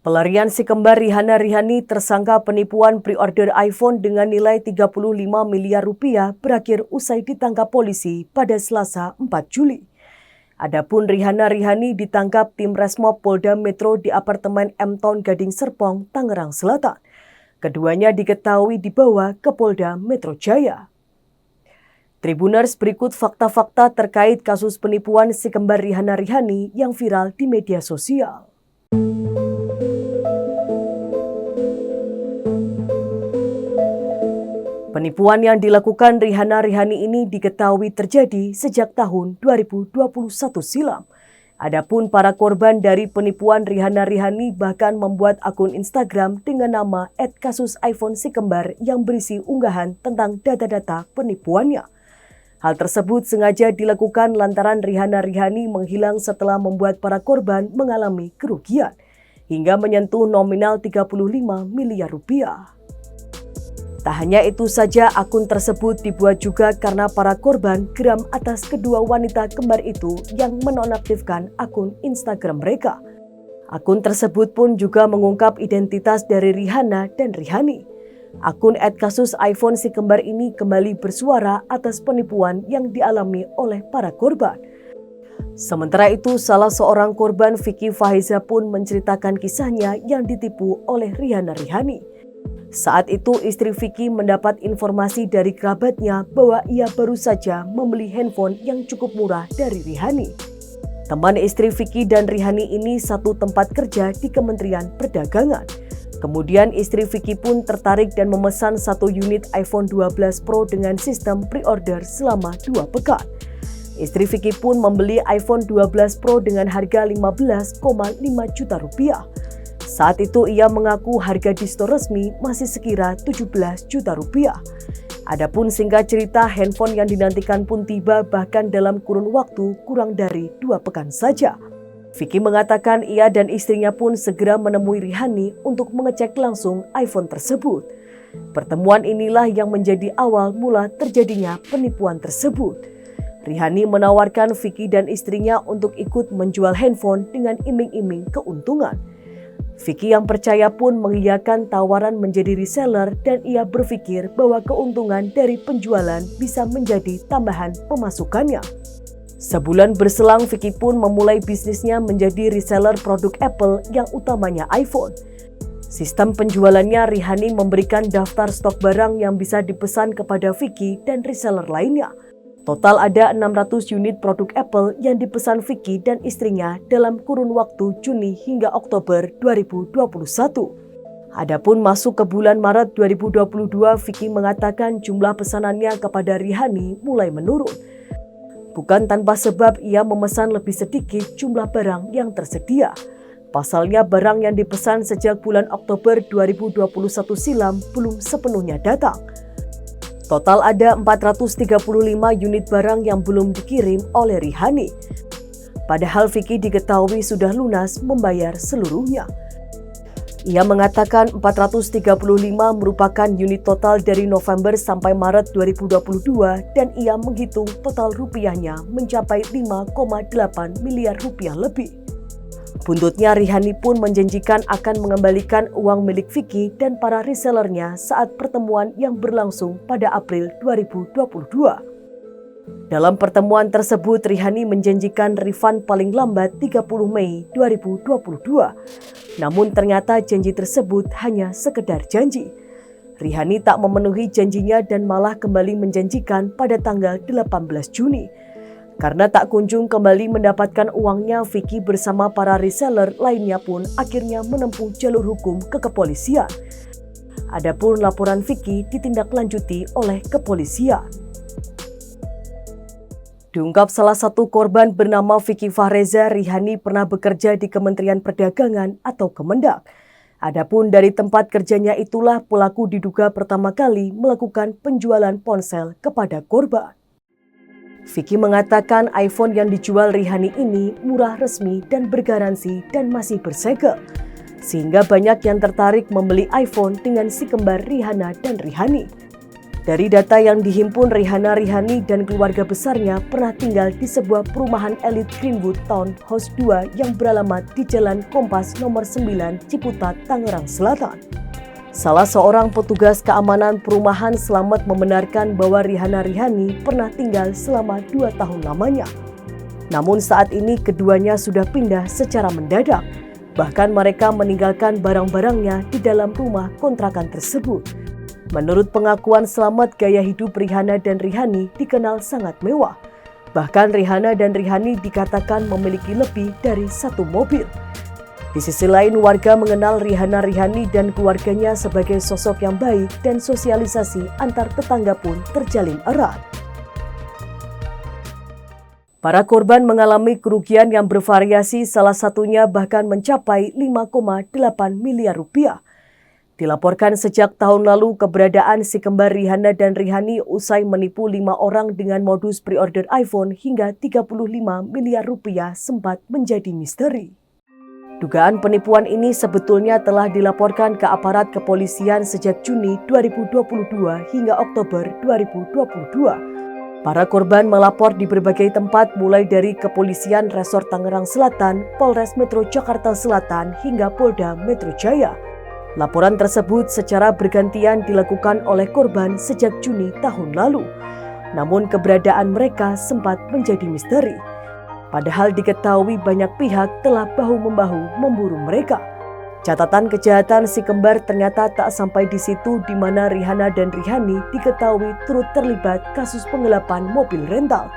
Pelarian si kembar Rihanna Rihani tersangka penipuan pre-order iPhone dengan nilai 35 miliar rupiah berakhir usai ditangkap polisi pada Selasa 4 Juli. Adapun Rihanna Rihani ditangkap tim Resmob Polda Metro di apartemen M-Town Gading Serpong, Tangerang Selatan. Keduanya diketahui dibawa ke Polda Metro Jaya. Tribuners, berikut fakta-fakta terkait kasus penipuan si kembar Rihanna Rihani yang viral di media sosial. Penipuan yang dilakukan Rihanna Rihani ini diketahui terjadi sejak tahun 2021 silam. Adapun para korban dari penipuan Rihanna Rihani bahkan membuat akun Instagram dengan nama @kasus_iPhone si kembar yang berisi unggahan tentang data-data penipuannya. Hal tersebut sengaja dilakukan lantaran Rihanna Rihani menghilang setelah membuat para korban mengalami kerugian hingga menyentuh nominal 35 miliar rupiah. Tak hanya itu saja, akun tersebut dibuat juga karena para korban geram atas kedua wanita kembar itu yang menonaktifkan akun Instagram mereka. Akun tersebut pun juga mengungkap identitas dari Rihanna dan Rihani. Akun @kasus_iPhone si kembar ini kembali bersuara atas penipuan yang dialami oleh para korban. Sementara itu, salah seorang korban, Vicky Fahiza, pun menceritakan kisahnya yang ditipu oleh Rihanna Rihani. Saat itu istri Vicky mendapat informasi dari kerabatnya bahwa ia baru saja membeli handphone yang cukup murah dari Rihani. Teman istri Vicky dan Rihani ini satu tempat kerja di Kementerian Perdagangan. Kemudian istri Vicky pun tertarik dan memesan satu unit iPhone 12 Pro dengan sistem pre-order selama 2 pekan. Istri Vicky pun membeli iPhone 12 Pro dengan harga 15,5 juta rupiah. Saat itu ia mengaku harga di store resmi masih sekira 17 juta rupiah. Adapun singkat cerita, handphone yang dinantikan pun tiba bahkan dalam kurun waktu kurang dari 2 pekan saja. Vicky mengatakan ia dan istrinya pun segera menemui Rihani untuk mengecek langsung iPhone tersebut. Pertemuan inilah yang menjadi awal mula terjadinya penipuan tersebut. Rihani menawarkan Vicky dan istrinya untuk ikut menjual handphone dengan iming-iming keuntungan. Vicky yang percaya pun mengiyakan tawaran menjadi reseller dan ia berpikir bahwa keuntungan dari penjualan bisa menjadi tambahan pemasukannya. Sebulan berselang, Vicky pun memulai bisnisnya menjadi reseller produk Apple yang utamanya iPhone. Sistem penjualannya, Rihani memberikan daftar stok barang yang bisa dipesan kepada Vicky dan reseller lainnya. Total ada 600 unit produk Apple yang dipesan Vicky dan istrinya dalam kurun waktu Juni hingga Oktober 2021. Adapun masuk ke bulan Maret 2022, Vicky mengatakan jumlah pesanannya kepada Rihani mulai menurun. Bukan tanpa sebab ia memesan lebih sedikit jumlah barang yang tersedia. Pasalnya barang yang dipesan sejak bulan Oktober 2021 silam belum sepenuhnya datang. Total ada 435 unit barang yang belum dikirim oleh Rihani. Padahal Vicky diketahui sudah lunas membayar seluruhnya. Ia mengatakan 435 merupakan unit total dari November sampai Maret 2022 dan ia menghitung total rupiahnya mencapai 5,8 miliar rupiah lebih. Buntutnya, Rihani pun menjanjikan akan mengembalikan uang milik Vicky dan para resellernya saat pertemuan yang berlangsung pada April 2022. Dalam pertemuan tersebut, Rihani menjanjikan refund paling lambat 30 Mei 2022. Namun ternyata janji tersebut hanya sekedar janji. Rihani tak memenuhi janjinya dan malah kembali menjanjikan pada tanggal 18 Juni. Karena tak kunjung kembali mendapatkan uangnya, Vicky bersama para reseller lainnya pun akhirnya menempuh jalur hukum ke kepolisian. Adapun laporan Vicky ditindaklanjuti oleh kepolisian. Diungkap salah satu korban bernama Vicky Fahreza, Rihani pernah bekerja di Kementerian Perdagangan atau Kemendak. Adapun dari tempat kerjanya itulah pelaku diduga pertama kali melakukan penjualan ponsel kepada korban. Vicky mengatakan iPhone yang dijual Rihani ini murah, resmi, dan bergaransi dan masih bersegel. Sehingga banyak yang tertarik membeli iPhone dengan si kembar Rihanna dan Rihani. Dari data yang dihimpun, Rihanna Rihani dan keluarga besarnya pernah tinggal di sebuah perumahan elit Greenwood Townhouse 2 yang beralamat di Jalan Kompas nomor 9 Ciputat, Tangerang Selatan. Salah seorang petugas keamanan perumahan selamat membenarkan bahwa Rihanna Rihani pernah tinggal selama 2 tahun lamanya. Namun saat ini keduanya sudah pindah secara mendadak. Bahkan mereka meninggalkan barang-barangnya di dalam rumah kontrakan tersebut. Menurut pengakuan selamat, gaya hidup Rihanna dan Rihani dikenal sangat mewah. Bahkan Rihanna dan Rihani dikatakan memiliki lebih dari satu mobil. Di sisi lain, warga mengenal Rihanna Rihani dan keluarganya sebagai sosok yang baik dan sosialisasi antar tetangga pun terjalin erat. Para korban mengalami kerugian yang bervariasi, salah satunya bahkan mencapai 5,8 miliar rupiah. Dilaporkan sejak tahun lalu keberadaan si kembar Rihanna dan Rihani usai menipu 5 orang dengan modus pre-order iPhone hingga 35 miliar rupiah sempat menjadi misteri. Dugaan penipuan ini sebetulnya telah dilaporkan ke aparat kepolisian sejak Juni 2022 hingga Oktober 2022. Para korban melapor di berbagai tempat mulai dari Kepolisian Resort Tangerang Selatan, Polres Metro Jakarta Selatan hingga Polda Metro Jaya. Laporan tersebut secara bergantian dilakukan oleh korban sejak Juni tahun lalu. Namun keberadaan mereka sempat menjadi misteri. Padahal diketahui banyak pihak telah bahu-membahu memburu mereka. Catatan kejahatan si kembar ternyata tak sampai di situ, di mana Rihanna dan Rihani diketahui turut terlibat kasus penggelapan mobil rental.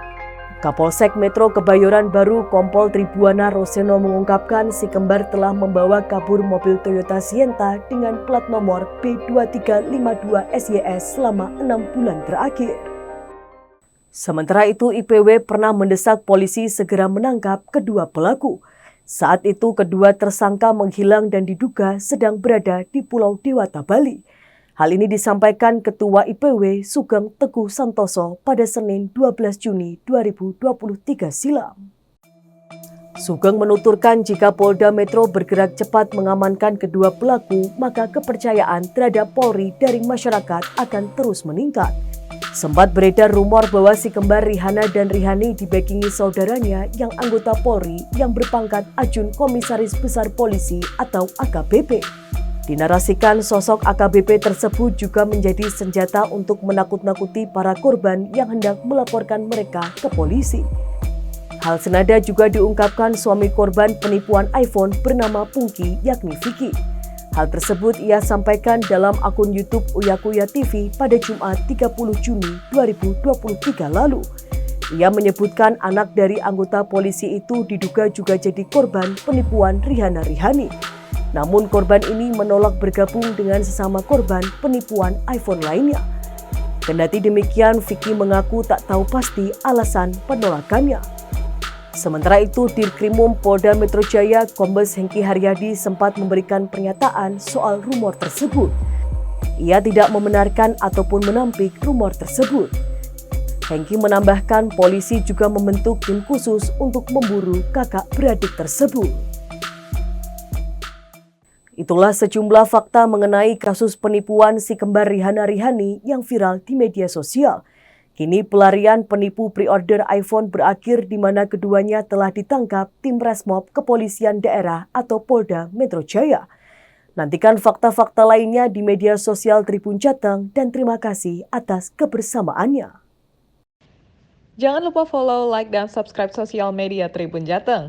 Kapolsek Metro Kebayoran Baru Kompol Tribuana Roseno mengungkapkan si kembar telah membawa kabur mobil Toyota Sienta dengan plat nomor B2352SYS selama 6 bulan terakhir. Sementara itu, IPW pernah mendesak polisi segera menangkap kedua pelaku. Saat itu kedua tersangka menghilang dan diduga sedang berada di Pulau Dewata, Bali. Hal ini disampaikan Ketua IPW Sugeng Teguh Santoso pada Senin 12 Juni 2023 silam. Sugeng menuturkan jika Polda Metro bergerak cepat mengamankan kedua pelaku, maka kepercayaan terhadap Polri dari masyarakat akan terus meningkat. Sempat beredar rumor bahwa si kembar Rihanna dan Rihani dibackingi saudaranya yang anggota Polri yang berpangkat Ajun Komisaris Besar Polisi atau AKBP. Dinarasikan sosok AKBP tersebut juga menjadi senjata untuk menakut-nakuti para korban yang hendak melaporkan mereka ke polisi. Hal senada juga diungkapkan suami korban penipuan iPhone bernama Pungki, yakni Vicky. Hal tersebut ia sampaikan dalam akun YouTube Uyakuya TV pada Jumat 30 Juni 2023 lalu. Ia menyebutkan anak dari anggota polisi itu diduga juga jadi korban penipuan Rihanna Rihani. Namun korban ini menolak bergabung dengan sesama korban penipuan iPhone lainnya. Kendati demikian, Vicky mengaku tak tahu pasti alasan penolakannya. Sementara itu, Dirkrimum Polda Metro Jaya Kombes Hengki Haryadi sempat memberikan pernyataan soal rumor tersebut. Ia tidak membenarkan ataupun menampik rumor tersebut. Hengki menambahkan polisi juga membentuk tim khusus untuk memburu kakak beradik tersebut. Itulah sejumlah fakta mengenai kasus penipuan si kembar Rihanna Rihani yang viral di media sosial. Kini pelarian penipu pre-order iPhone berakhir di mana keduanya telah ditangkap tim Resmob Kepolisian Daerah atau Polda Metro Jaya. Nantikan fakta-fakta lainnya di media sosial Tribun Jateng dan terima kasih atas kebersamaannya. Jangan lupa follow, like, dan subscribe sosial media Tribun Jateng.